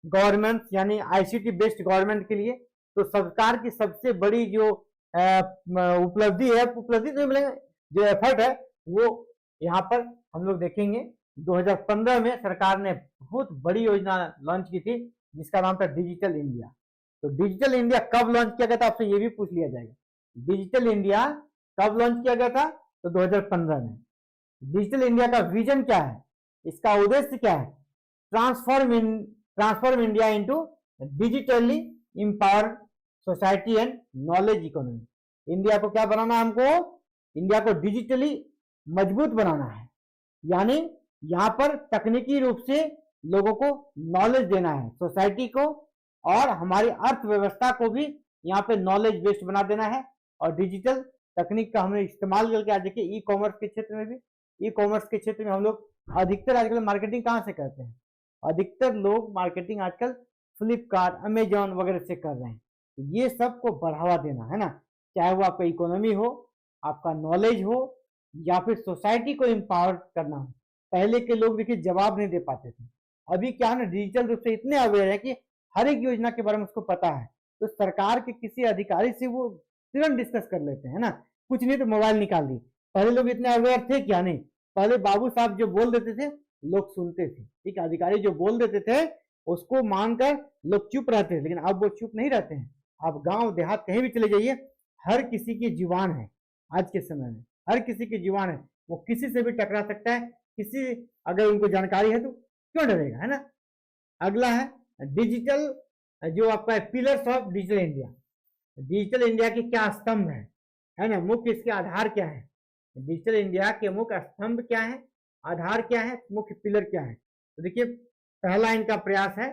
गवर्नमेंट यानी ICT बेस्ड गवर्नमेंट के लिए, तो सरकार की सबसे बड़ी जो उपलब्धि है, उपलब्धि तो मिलेगा, जो एफर्ट है वो यहाँ पर हम लोग देखेंगे। 2015 में सरकार ने बहुत बड़ी योजना लॉन्च की थी जिसका नाम था डिजिटल इंडिया। तो डिजिटल इंडिया कब लॉन्च किया गया था, आपसे ये भी पूछ लिया जाएगा, डिजिटल इंडिया कब लॉन्च किया गया था, तो 2015 में। डिजिटल इंडिया का विजन क्या है, इसका उद्देश्य क्या है, transform India into digitally empower society and knowledge economy. India को क्या बनाना है, हमको इंडिया को डिजिटली मजबूत बनाना है, यानी यहाँ पर तकनीकी रूप से लोगों को नॉलेज देना है, सोसाइटी को और हमारी अर्थव्यवस्था को भी यहाँ पे नॉलेज बेस्ड बना देना है। और डिजिटल तकनीक का हमने इस्तेमाल करके, आज देखिए ई कॉमर्स के क्षेत्र में भी, ई कॉमर्स के क्षेत्र में हम लोग अधिकतर आजकल मार्केटिंग कहाँ से करते हैं, अधिकतर लोग मार्केटिंग आजकल फ्लिपकार्ट, अमेजॉन वगैरह से कर रहे हैं। ये सबको बढ़ावा देना है ना, चाहे वो आपका इकोनॉमी हो, आपका नॉलेज हो, या फिर सोसाइटी को एम्पावर करना हो। पहले के लोग देखिए जवाब नहीं दे पाते थे, अभी क्या है ना, डिजिटल रूप से इतने अवेयर है कि हर एक योजना के बारे में उसको पता है, तो सरकार के किसी अधिकारी से वो तुरंत डिस्कस कर लेते हैं ना, कुछ नहीं तो मोबाइल निकाल दी। पहले लोग इतने अवेयर थे क्या, नहीं, पहले बाबू साहब जो बोल देते थे लोग सुनते थे, ठीक है, अधिकारी जो बोल देते थे उसको मानकर लोग चुप रहते थे, लेकिन अब वो चुप नहीं रहते हैं। आप गांव देहात कहीं भी चले जाइए, हर किसी की जुबान है, आज के समय में हर किसी की जुबान है, वो किसी से भी टकरा सकता है, किसी अगर उनको जानकारी है तो क्यों डरेगा, है ना। अगला है डिजिटल, जो आपका pillars of digital India. Digital India के क्या स्तंभ है ना, मुख्य इसके आधार क्या है, डिजिटल इंडिया के मुख्य स्तंभ क्या है, आधार क्या है, मुख्य पिलर क्या है। तो देखिए पहला इनका प्रयास है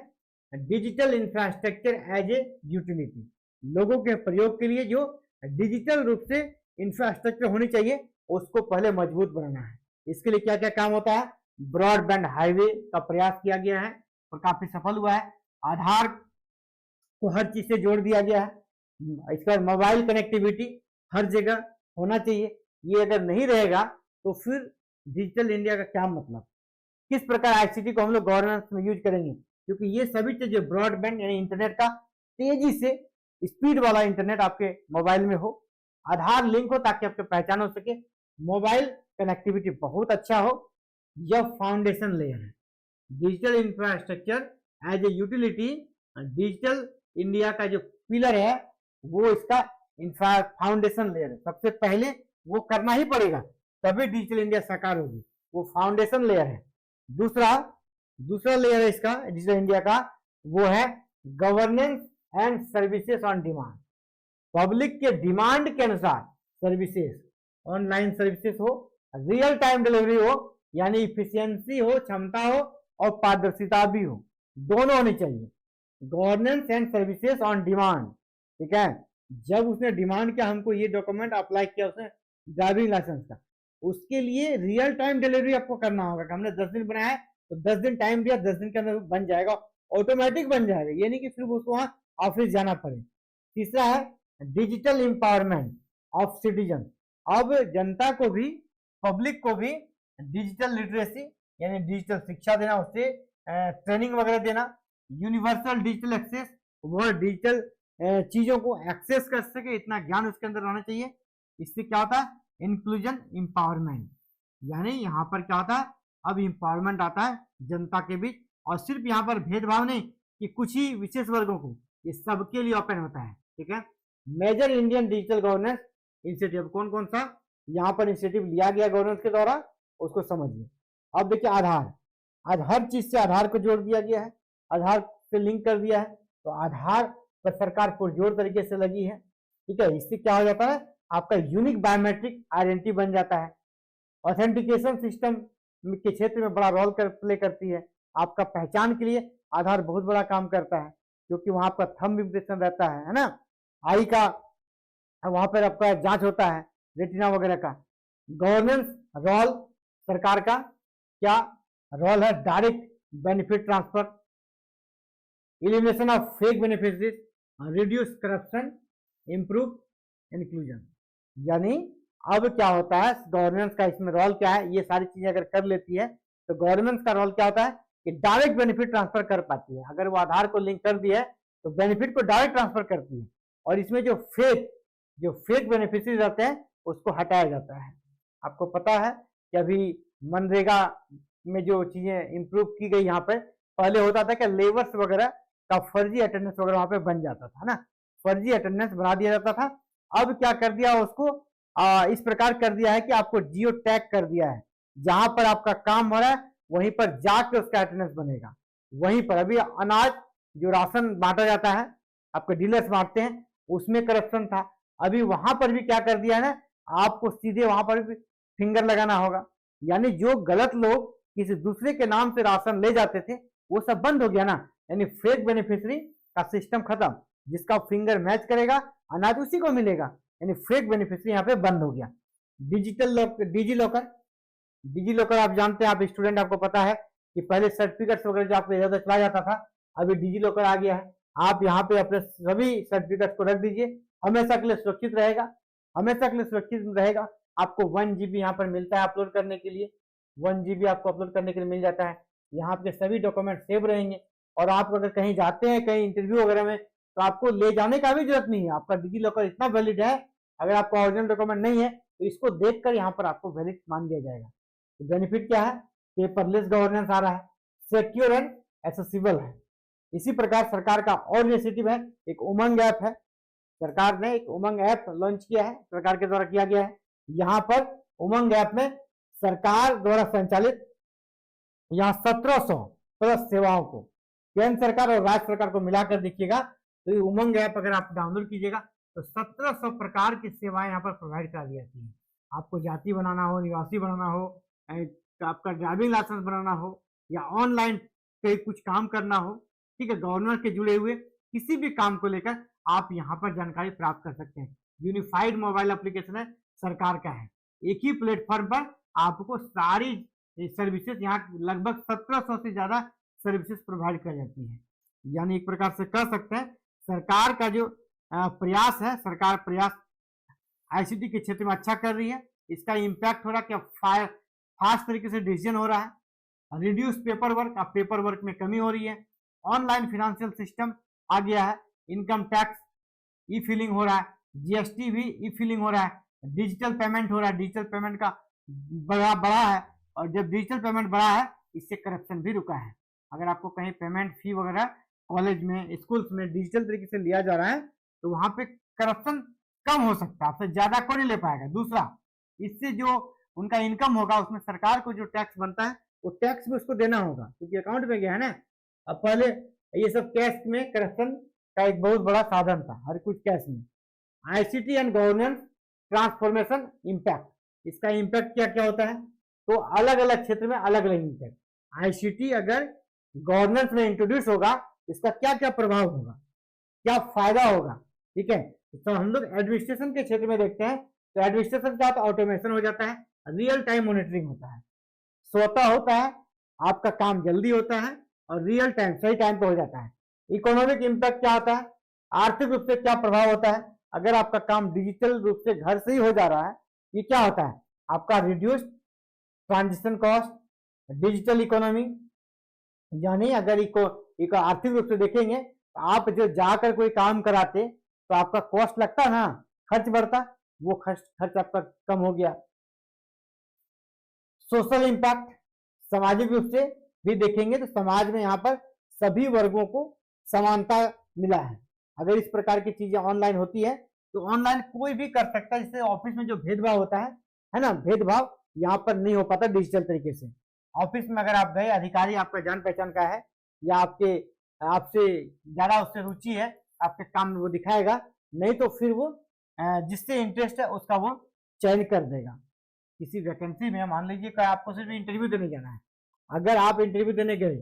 digital infrastructure as a utility, लोगों के प्रयोग के लिए जो डिजिटल रूप से इंफ्रास्ट्रक्चर होनी चाहिए उसको पहले मजबूत बनाना है। इसके लिए क्या क्या काम होता है, ब्रॉडबैंड हाईवे का प्रयास किया गया है और काफी सफल हुआ है। आधार को हर चीज से जोड़ दिया गया है। इसके बाद मोबाइल कनेक्टिविटी हर जगह होना चाहिए, ये अगर नहीं रहेगा तो फिर डिजिटल इंडिया का क्या मतलब। किस प्रकार ICT को हम लोग गवर्नेंस में यूज करेंगे, क्योंकि ये सभी चीजें ब्रॉडबैंड यानी इंटरनेट का तेजी से स्पीड वाला इंटरनेट आपके मोबाइल में हो, आधार लिंक हो ताकि आपकी पहचान हो सके, मोबाइल कनेक्टिविटी बहुत अच्छा हो, यह फाउंडेशन लेयर है। Digital infrastructure as a utility, digital India का जो पिलर है वो इसका फाउंडेशन लेयर है। सबसे पहले वो करना ही पड़ेगा तभी डिजिटल इंडिया साकार होगी, वो फाउंडेशन लेयर है। दूसरा लेयर है इसका डिजिटल इंडिया का, वो है governance and services on demand. Public के डिमांड के अनुसार सर्विसेज, ऑनलाइन सर्विसेज हो, रियल टाइम डिलीवरी हो, यानी इफिशियंसी हो, क्षमता हो और पारदर्शिता भी हो, दोनों होनी चाहिए। Governance and services on demand, ठीक है। जब उसने डिमांड किया, हमको ये डॉक्यूमेंट अप्लाई किया उसने ड्राइविंग लाइसेंस का, उसके लिए रियल टाइम डिलीवरी आपको करना होगा। हमने 10 दिन बनाया है तो 10 दिन टाइम दिया, 10 दिन के अंदर बन जाएगा, ऑटोमेटिक बन जाएगा, ये नहीं कि फिर उसको वहां ऑफिस जाना पड़े। तीसरा है डिजिटल एम्पावरमेंट ऑफ सिटीजन। अब जनता को भी, पब्लिक को भी डिजिटल लिटरेसी यानी डिजिटल शिक्षा देना, उससे ट्रेनिंग वगैरह देना, यूनिवर्सल डिजिटल एक्सेस, वो डिजिटल चीजों को एक्सेस कर सके, इतना ज्ञान उसके अंदर रहना चाहिए। इससे क्या होता है, इंक्लूजन एम्पावरमेंट, यानी यहाँ पर क्या होता है, अब एम्पावरमेंट आता है जनता के बीच, और सिर्फ यहाँ पर भेदभाव नहीं कि कुछ ही विशेष वर्गों को, ये सबके लिए ओपन होता है। ठीक है, major Indian digital governance institute, कौन कौन सा यहाँ पर इंस्टीट्यूट लिया गया गवर्नेंस के द्वारा, उसको समझिए। अब देखिए आधार, आज हर चीज से आधार को जोड़ दिया गया है, आधार से लिंक कर दिया है, तो आधार पर सरकार पुरजोर तरीके से लगी है। ठीक है, इससे क्या हो जाता है, आपका यूनिक बायोमेट्रिक आइडेंटिटी बन जाता है। ऑथेंटिकेशन सिस्टम के क्षेत्र में बड़ा रोल प्ले करती है। आपका पहचान के लिए आधार बहुत बड़ा काम करता है, क्योंकि वहां आपका थंब इम्प्रेशन रहता है ना, आई का वहां पर आपका जांच होता है, रेटिना वगैरह का। गवर्नेंस रोल सरकार का क्या रोल है, direct benefit transfer, elimination of fake beneficiaries, reduce corruption, improve inclusion. यानी अब क्या होता है, गवर्नेंस का इसमें रोल क्या है, ये सारी चीजें अगर कर लेती है तो गवर्नेंस का रोल क्या होता है कि डायरेक्ट बेनिफिट ट्रांसफर कर पाती है। अगर वो आधार को लिंक कर दिया है तो बेनिफिट को डायरेक्ट ट्रांसफर करती है, और इसमें जो फेक बेनिफिशियरी रहते हैं उसको हटाया जाता है। आपको पता है कि अभी मनरेगा में जो चीजें इंप्रूव की गई, यहाँ पर पहले होता था कि लेबर्स वगैरह का फर्जी अटेंडेंस वगैरह वहां पे बन जाता था ना, फर्जी अटेंडेंस बना दिया जाता था। अब क्या कर दिया उसको, इस प्रकार कर दिया है कि आपको जियो टैग कर दिया है, जहां पर आपका काम हो रहा है वहीं पर जाके उसका अटेंडेंस बनेगा। वहीं पर अभी अनाज जो राशन बांटा जाता है, आपके डीलर्स बांटते हैं, उसमें करप्शन था। अभी वहां पर भी क्या कर दिया है ना, आपको सीधे वहां पर भी फिंगर लगाना होगा। यानी जो गलत लोग किसी दूसरे के नाम से राशन ले जाते थे वो सब बंद हो गया ना, यानी फेक बेनिफिशियरी का सिस्टम खत्म। जिसका फिंगर मैच करेगा अनाज उसी को मिलेगा, यानी फेक बेनिफिशियरी यहाँ पे बंद हो गया। डिजी लॉकर आप जानते हैं, आप स्टूडेंट, आपको पता है कि पहले सर्टिफिकेट्स वगैरह जो आपको इधर उधर चला जाता था, अभी डिजी लॉकर आ गया है। आप यहाँ पे अपने सभी सर्टिफिकेट्स को रख दीजिए, हमेशा के लिए सुरक्षित रहेगा, हमेशा के लिए सुरक्षित रहेगा। आपको 1 GB यहाँ पर मिलता है अपलोड करने के लिए, 1 GB आपको अपलोड करने के लिए मिल जाता है। यहाँ पे सभी डॉक्यूमेंट सेव रहेंगे, और आप अगर कहीं जाते हैं कहीं इंटरव्यू वगैरह में, तो आपको ले जाने का भी जरूरत नहीं है। आपका डिजी लॉकर इतना वैलिड है, अगर आपका ओरिजिनल डॉक्यूमेंट नहीं है तो इसको देखकर यहाँ पर आपको वैलिड मान दिया जाएगा। तो बेनिफिट क्या है, पेपरलेस गवर्नेंस आ रहा है, सिक्योर एंड एक्सेसिबल है। इसी प्रकार सरकार का और इनिशिएटिव है, एक उमंग ऐप है, सरकार ने एक उमंग ऐप लॉन्च किया है, सरकार के द्वारा किया गया है। यहाँ पर उमंग ऐप में सरकार द्वारा संचालित यहाँ 1700 प्लस सेवाओं को केंद्र सरकार और राज्य सरकार को मिलाकर देखिएगा, तो ये उमंग ऐप अगर आप डाउनलोड कीजिएगा तो 1700 प्रकार की सेवाएं यहाँ पर प्रोवाइड करा दी जाती है। आपको जाति बनाना हो, निवासी बनाना हो, आपका ड्राइविंग लाइसेंस बनाना हो, या ऑनलाइन कहीं कुछ काम करना हो, ठीक है, गवर्नमेंट के जुड़े हुए किसी भी काम को लेकर आप यहाँ पर जानकारी प्राप्त कर सकते हैं। यूनिफाइड मोबाइल एप्लीकेशन है, सरकार का है, एक ही प्लेटफॉर्म पर आपको सारी सर्विसेज, यहाँ लगभग 1700 से ज्यादा सर्विसेज प्रोवाइड कर जाती है। यानी एक प्रकार से कह सकते हैं सरकार का जो प्रयास है, सरकार प्रयास आईसीटी के क्षेत्र में अच्छा कर रही है। इसका इम्पैक्ट हो रहा है कि फास्ट तरीके से डिसीजन हो रहा है, रिड्यूस पेपर वर्क, अब पेपर वर्क में कमी हो रही है, ऑनलाइन फाइनेंशियल सिस्टम आ गया है, इनकम टैक्स ई फिलिंग हो रहा है, जीएसटी भी ई फिलिंग हो रहा है, डिजिटल पेमेंट हो रहा है, डिजिटल पेमेंट का बढ़ा है, और जब डिजिटल पेमेंट बढ़ा है इससे करप्शन भी रुका है। अगर आपको कहीं पेमेंट फी वगैरह कॉलेज में, स्कूल्स में डिजिटल तरीके से लिया जा रहा है तो वहां पे करप्शन कम हो सकता है, आपसे ज्यादा कोई नहीं ले पाएगा। दूसरा, इससे जो उनका इनकम होगा उसमें सरकार को जो टैक्स बनता है वो टैक्स भी उसको देना होगा, क्योंकि अकाउंट में गया है ना। अब पहले ये सब कैश में करप्शन का एक बहुत बड़ा साधन था, हर कुछ कैश में। ICT and governance transformation impact, इसका इम्पैक्ट क्या क्या होता है, तो अलग अलग क्षेत्र में अलग अलग इम्पैक्ट। आईसीटी अगर गवर्नेंस में इंट्रोड्यूस होगा इसका क्या क्या प्रभाव होगा, क्या फायदा होगा, ठीक है। तो हम लोग एडमिनिस्ट्रेशन के क्षेत्र में देखते हैं, तो एडमिनिस्ट्रेशन क्या होता है, ऑटोमेशन हो जाता है, रियल टाइम मॉनिटरिंग होता है, स्वतः होता है, आपका काम जल्दी होता है और रियल टाइम सही टाइम पे हो जाता है। इकोनॉमिक इम्पैक्ट क्या होता है, आर्थिक रूप से क्या प्रभाव होता है, अगर आपका काम डिजिटल रूप से घर से ही हो जा रहा है, ये क्या होता है, आपका reduce transaction cost, digital economy, यानी अगर इको आर्थिक रूप से देखेंगे तो आप जो जाकर कोई काम कराते तो आपका कॉस्ट लगता ना, खर्च बढ़ता, वो खर्च आपका कम हो गया। सोशल इम्पैक्ट, सामाजिक रूप से भी देखेंगे तो समाज में यहाँ पर सभी वर्गों को समानता मिला है। अगर इस प्रकार की चीजें ऑनलाइन होती है तो ऑनलाइन कोई भी कर सकता है। जैसे ऑफिस में जो भेदभाव होता है ना, भेदभाव यहाँ पर नहीं हो पाता डिजिटल तरीके से। ऑफिस में अगर आप गए, अधिकारी आपका जान पहचान का है या आपसे ज्यादा उससे रुचि है, आपके काम में वो दिखाएगा, नहीं तो फिर वो जिससे इंटरेस्ट है उसका वो चयन कर देगा। किसी वैकेंसी में मान लीजिए कि आपको सिर्फ इंटरव्यू देने जाना है, अगर आप इंटरव्यू देने गए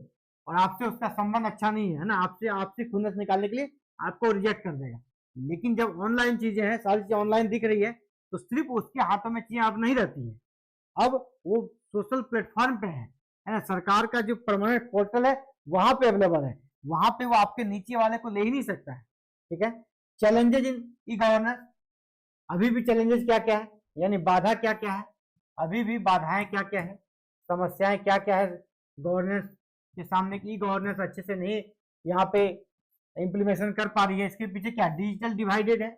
और आपसे उसका संबंध अच्छा नहीं है ना, आपसे खुन्नस निकालने के लिए आपको रिजेक्ट कर देगा। लेकिन जब ऑनलाइन चीजें हैं, सारी चीजें ऑनलाइन दिख रही है, तो सिर्फ उसके हाथों में चीजें अब नहीं रहती है, अब वो सोशल प्लेटफॉर्म पे है ना। सरकार का जो परमानेंट पोर्टल है वहां पे अवेलेबल है, वहां पे वो आपके नीचे वाले को ले ही नहीं सकता है। ठीक है। चैलेंजेस इन ई गवर्नेंस, अभी भी चैलेंजेस क्या क्या है, यानी बाधा क्या क्या है, अभी भी बाधाएं क्या क्या है, समस्याएं क्या क्या है गवर्नेंस के सामने की। गवर्नेंस अच्छे से नहीं यहाँ पे इम्प्लीमेशन कर पा रही है। इसके पीछे क्या, डिजिटल डिवाइडेड है,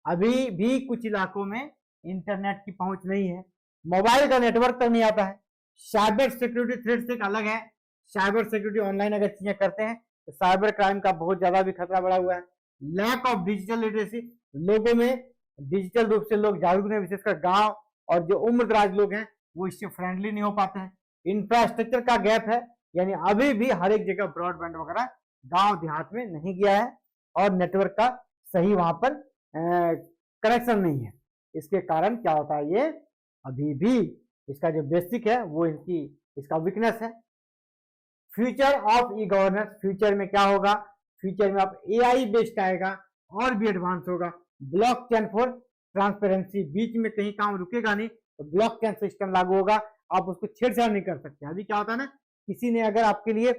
अभी भी कुछ इलाकों में इंटरनेट की पहुंच नहीं है, मोबाइल का नेटवर्क तक नहीं आता है। साइबर सिक्योरिटी थ्रेट एक अलग है, साइबर सिक्योरिटी ऑनलाइन अगर चीजें करते हैं तो साइबर क्राइम का बहुत ज्यादा भी खतरा बढ़ा हुआ है। लैक ऑफ डिजिटल लिटरेसी, लोगों में डिजिटल रूप से लोग जागरूक नहीं, विशेषकर गांव और जो उम्रदराज लोग हैं वो इससे फ्रेंडली नहीं हो पाते हैं। इंफ्रास्ट्रक्चर का गैप है, यानी अभी भी हर एक जगह ब्रॉडबैंड वगैरह गांव देहात में नहीं गया है और नेटवर्क का सही वहां पर कनेक्शन नहीं है। इसके कारण क्या होता है, ये अभी भी इसका जो बेसिक है वो इसका वीकनेस है। Future of e governance, future में क्या होगा, फ्यूचर में आप एआई बेस्ड आएगा और भी एडवांस होगा। ब्लॉकचेन फॉर ट्रांसपेरेंसी, बीच में कहीं काम रुकेगा नहीं तो ब्लॉकचेन सिस्टम लागू होगा, आप उसको छेड़छाड़ नहीं कर सकते। अभी क्या होता है ना, किसी ने अगर आपके लिए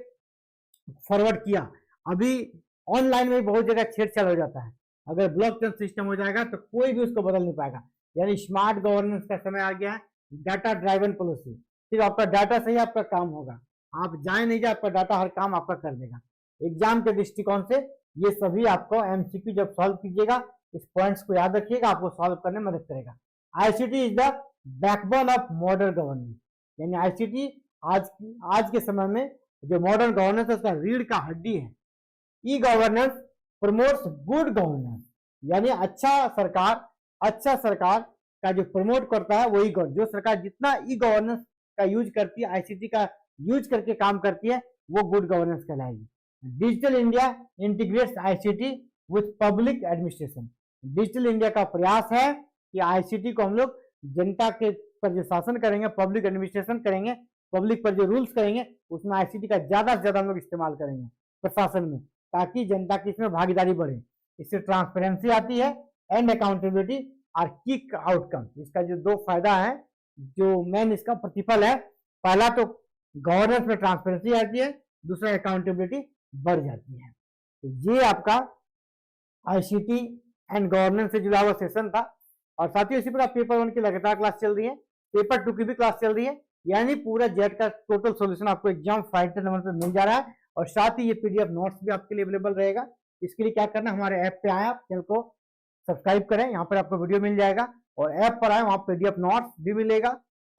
फॉरवर्ड किया, अभी ऑनलाइन में बहुत जगह छेड़छाड़ हो जाता है, अगर ब्लॉकचेन सिस्टम हो जाएगा तो कोई भी उसको बदल नहीं पाएगा। यानी स्मार्ट गवर्नेंस का समय आ गया है, डाटा ड्राइवन पॉलिसी, सिर्फ आपका डाटा से ही आपका काम होगा, आप जाए नहीं जाए, आपका डाटा हर काम आपका कर देगा। एग्जाम के दृष्टिकोण से ये सभी आपको एमसीक्यू जब सॉल्व कीजिएगा, इस पॉइंट्स को याद रखिएगा, आपको सॉल्व करने में मदद करेगा। ICT is the backbone of modern governance, यानी आईसीटी आज के समय में जो मॉडर्न गवर्नेंस है उसका रीढ़ का हड्डी है। E governance promotes good governance, यानी अच्छा सरकार का जो प्रमोट करता है वही जो सरकार जितना ई गवर्नेंस का यूज करती है, आईसीटी का यूज करके काम करती है, वो गुड गवर्नेंस कहलाएगी। Digital India integrates ICT with public administration, digital India का प्रयास है कि आईसीटी को हम लोग जनता के पर जो शासन करेंगे, पब्लिक एडमिनिस्ट्रेशन करेंगे, पब्लिक पर जो रूल्स करेंगे, उसमें आईसीटी का ज्यादा से ज्यादा हम लोग इस्तेमाल करेंगे प्रशासन में, ताकि जनता की इसमें भागीदारी बढ़े। इससे ट्रांसपेरेंसी आती है एंड अकाउंटेबिलिटी और किक आउटकम। इसका जो दो फायदा है, जो मेन इसका प्रतिफल है, पहला तो गवर्नेंस में ट्रांसपेरेंसी आती है, दूसरा अकाउंटेबिलिटी बढ़ जाती है। तो ये आपका आईसीटी एंड गवर्नेंस से जुड़ा हुआ सेशन था। और साथियों इसी पर पेपर 1 की लगातार क्लास चल रही है, पेपर 2 की भी क्लास चल रही है, यानी पूरा जेट का टोटल सॉल्यूशन आपको एग्जाम फाइटर नंबर पे मिल जा रहा है। और साथ ही ये पीडीएफ नोट्स भी आपके लिए अवेलेबल रहेगा। इसके लिए क्या करना, हमारे ऐप पे आए, आप चैनल को सब्सक्राइब करें, यहाँ पर आपको वीडियो मिल जाएगा, और ऐप पर आए, वहाँ पीडीएफ नोट्स भी मिलेगा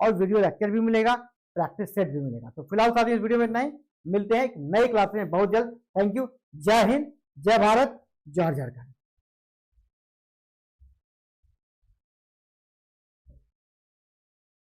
और वीडियो लेक्चर भी मिलेगा, प्रैक्टिस सेट भी मिलेगा। तो फिलहाल साथियों इस वीडियो में इतना ही, मिलते हैं एक नई क्लास में बहुत जल्द। थैंक यू, जय हिंद, जय भारत, जय झारखंड।